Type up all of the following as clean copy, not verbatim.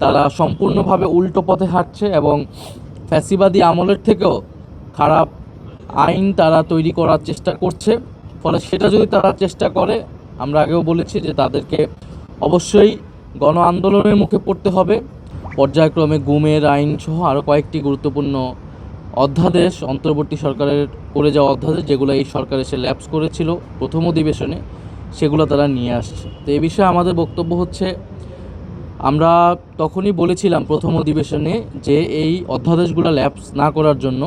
তারা সম্পূর্ণভাবে উল্টো পথে হাঁটছে এবং ফ্যাসিবাদী আমলের থেকেও খারাপ আইন তারা তৈরি করার চেষ্টা করছে। ফলে সেটা যদি তারা চেষ্টা করে, আমরা আগেও বলেছি যে তাদেরকে অবশ্যই গণ আন্দোলনের মুখে পড়তে হবে। পর্যায়ক্রমে গুমের আইন সহ আরও কয়েকটি গুরুত্বপূর্ণ অধ্যাদেশ, অন্তর্বর্তী সরকারের করে যাওয়া অধ্যাদেশ, যেগুলো এই সরকার এসে ল্যাপস করেছিল প্রথম অধিবেশনে, সেগুলো তারা নিয়ে আসছে। তো এই বিষয়ে আমাদের বক্তব্য হচ্ছে, আমরা তখনই বলেছিলাম প্রথম অধিবেশনে যে এই অধ্যাদেশগুলো ল্যাপস না করার জন্য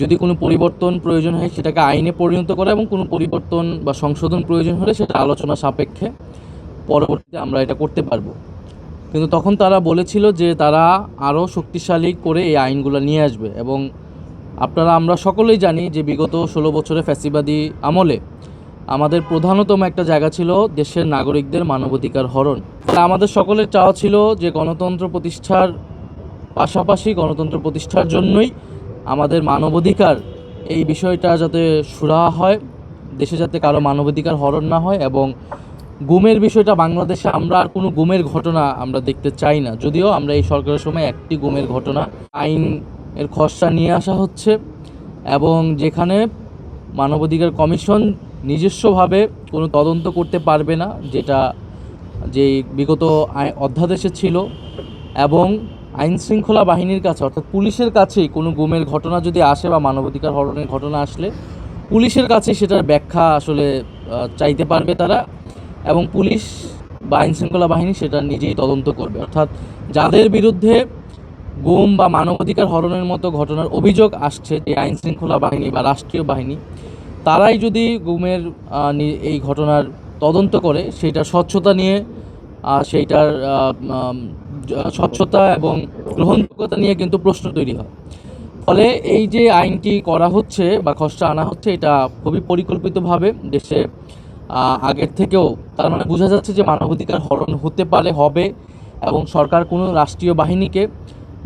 যদি কোনো পরিবর্তন প্রয়োজন হয় সেটাকে আইনে পরিণত করা, এবং কোনো পরিবর্তন বা সংশোধন প্রয়োজন হলে সেটা আলোচনা সাপেক্ষে পরবর্তীতে আমরা এটা করতে পারবো। কিন্তু তখন তারা বলেছিল যে তারা আরও শক্তিশালী করে এই আইনগুলো নিয়ে আসবে। এবং আমরা সকলেই জানি যে বিগত 16 বছরে ফ্যাসিবাদী আমলে আমাদের প্রধানতম একটা জায়গা ছিল দেশের নাগরিকদের মানবাধিকার হরণ। আমাদের সকলের চাওয়া ছিল যে গণতন্ত্র প্রতিষ্ঠার পাশাপাশি গণতন্ত্র প্রতিষ্ঠার জন্যই আমাদের মানবাধিকার এই বিষয়টা যাতে সুরাহা হয়, দেশে যাতে কারো মানবাধিকার হরণ না হয়। এবং গুমের বিষয়টা বাংলাদেশে আমরা আর কোনো গুমের ঘটনা আমরা দেখতে চাই না। যদিও আমরা এই সরকারের সময় একটি গুমের ঘটনা আইন এর খসড়া নিয়ে আসা হচ্ছে, এবং যেখানে মানবাধিকার কমিশন নিজস্বভাবে কোনো তদন্ত করতে পারবে না, যেটা যেই বিগত অধ্যাদেশে ছিল। এবং আইন শৃঙ্খলা বাহিনীর কাছে, অর্থাৎ পুলিশের কাছেই কোনো গুমের ঘটনা যদি আসে বা মানবাধিকার হরণের ঘটনা আসলে পুলিশের কাছেই সেটার ব্যাখ্যা আসলে চাইতে পারবে তারা, এবং পুলিশ বা আইন শৃঙ্খলা বাহিনী সেটা নিজেই তদন্ত করবে। অর্থাৎ যাদের বিরুদ্ধে গুম বা মানবাধিকার হরণের মতো ঘটনার অভিযোগ আসছে, যে আইন শৃঙ্খলা বাহিনী বা রাষ্ট্রীয় বাহিনী, তারাই যদি গুমের এই ঘটনার তদন্ত করে, সেইটার স্বচ্ছতা নিয়ে সেইটার স্বচ্ছতা এবং গ্রহণযোগ্যতা নিয়ে কিন্তু প্রশ্ন তৈরি হয়। ফলে এই যে আইনটি করা হচ্ছে বা খসড়া আনা হচ্ছে, এটা খুবই পরিকল্পিতভাবে দেশে আগের থেকেও, তার মানে বোঝা যাচ্ছে যে মানবাধিকার হরণ হতে পারে, হবে, এবং সরকার কোনো রাষ্ট্রীয় বাহিনীকে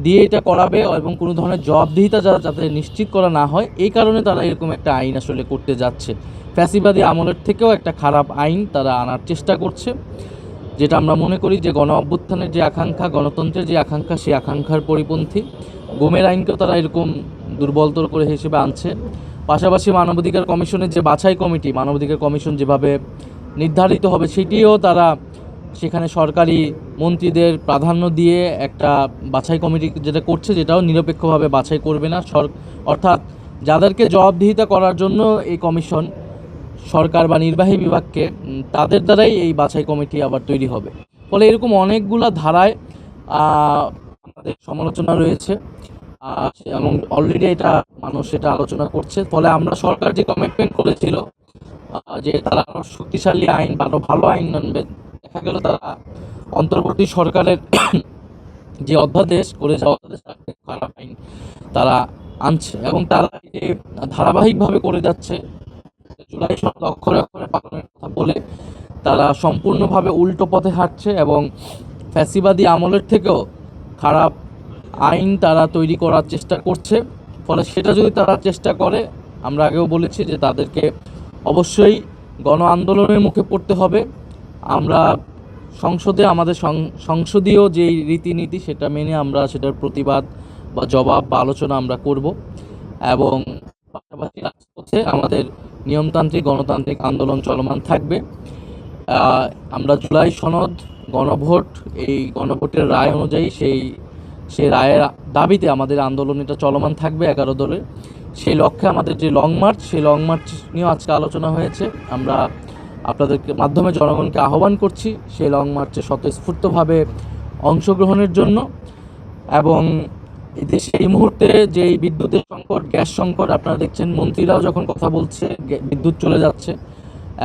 দিয়ে এটা করাবে এবং কোনো ধরনের জবাবদিহিতা যাতে নিশ্চিত করা না হয়, এই কারণে তারা এরকম একটা আইন আসলে করতে যাচ্ছে। ফ্যাসিবাদী আমলের থেকেও একটা খারাপ আইন তারা আনার চেষ্টা করছে, যেটা আমরা মনে করি যে গণ অভ্যুত্থানের যে আকাঙ্ক্ষা, গণতন্ত্রের যে আকাঙ্ক্ষা, সেই আকাঙ্ক্ষার পরিপন্থী। গুমের আইনকেও তারা এরকম দুর্বলতর করে হিসেবে আনছে। পাশাপাশি মানবাধিকার কমিশনের যে বাছাই কমিটি, মানবাধিকার কমিশন যেভাবে নির্ধারিত হবে, সেটিও তারা সেখানে সরকারি মন্ত্রীদের প্রাধান্য দিয়ে একটা বাছাই কমিটি যেটা করছে, যেটাও নিরপেক্ষভাবে বাছাই করবে না। অর্থাৎ যাদেরকে জবাবদিহিতা করার জন্য এই কমিশন সরকার বা নির্বাহী বিভাগকে, তাদের দ্বারাই এই বাছাই কমিটি আবার তৈরি হবে। ফলে এরকম অনেকগুলো ধারায় আমাদের সমালোচনা রয়েছে, এবং অলরেডি এটা মানুষ এটা আলোচনা করছে। ফলে আমরা সরকার যে কমিটমেন্ট করেছিল যে তারা আরও শক্তিশালী আইন বা আরও ভালো আইন আনবে, দেখা গেল তারা অন্তর্বর্তী সরকারের যে অধ্যাদেশ করে যাওয়া খারাপ আইন তারা আনছে, এবং তারা যে ধারাবাহিকভাবে করে যাচ্ছে। জুলাই সনদ অক্ষরে অক্ষরে পালনের কথা বলে তারা সম্পূর্ণভাবে উল্টো পথে হাঁটছে, এবং ফ্যাসিবাদী আমলের থেকেও খারাপ আইন তারা তৈরি করার চেষ্টা করছে। ফলে সেটা যদি তারা চেষ্টা করে, আমরা আগেও বলেছি যে তাদেরকে অবশ্যই গণ আন্দোলনের মুখে পড়তে হবে। আমরা সংসদে আমাদের সংসদীয় যেই রীতিনীতি, সেটা মেনে আমরা সেটার প্রতিবাদ বা জবাব বা আলোচনা আমরা করব, এবং পাশাপাশি রাজপথে আমাদের নিয়মতান্ত্রিক গণতান্ত্রিক আন্দোলন চলমান থাকবে। আমরা জুলাই সনদ, গণভোট, এই গণভোটের রায় অনুযায়ী সেই রায়ের দাবিতে আমাদের আন্দোলন এটা চলমান থাকবে 11 দলের। সেই লক্ষ্যে আমাদের যে লং মার্চ, সেই লং মার্চ নিয়েও আজকে আলোচনা হয়েছে। আমরা আপনাদেরকে মাধ্যমে জনগণকে আহ্বান করছি সেই লং মার্চে স্বতঃস্ফূর্তভাবে অংশগ্রহণের জন্য। এবং দেশে এই মুহূর্তে যে বিদ্যুতের সংকট, গ্যাস সংকট, আপনারা দেখছেন মন্ত্রীরাও যখন কথা বলছে বিদ্যুৎ চলে যাচ্ছে,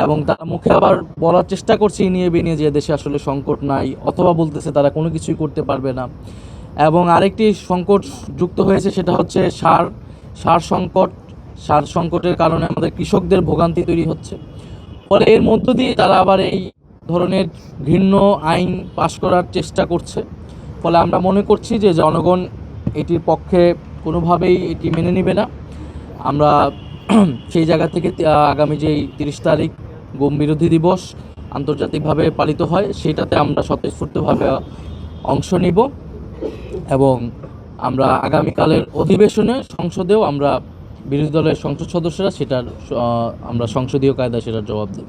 এবং তারা মুখে আবার বলার চেষ্টা করছে ইনিয়ে বিনিয়ে যে দেশে আসলে সংকট নাই, অথবা বলতেছে তারা কোনো কিছুই করতে পারবে না। এবং আরেকটি সংকট যুক্ত হয়েছে, সেটা হচ্ছে সার সংকট। সার সংকটের কারণে আমাদের কৃষকদের ভোগান্তি তৈরি হচ্ছে। ফলে এর মধ্য দিয়ে তারা আবার এই ধরনের ঘৃণ্য আইন পাশ করার চেষ্টা করছে। ফলে আমরা মনে করছি যে জনগণ এটির পক্ষে কোনোভাবেই এটি মেনে নেবে না। আমরা সেই জায়গা থেকে আগামী যেই 30 তারিখ গুম বিরোধী দিবস আন্তর্জাতিকভাবে পালিত হয়, সেটাতে আমরা স্বতঃস্ফূর্তভাবে অংশ নিব এবং আমরা আগামীকালের অধিবেশনে সংসদেও আমরা বিরোধী দলের সংসদ সদস্যরা সেটার আমরা সংসদীয় কায়দায় সেটার জবাব দেব।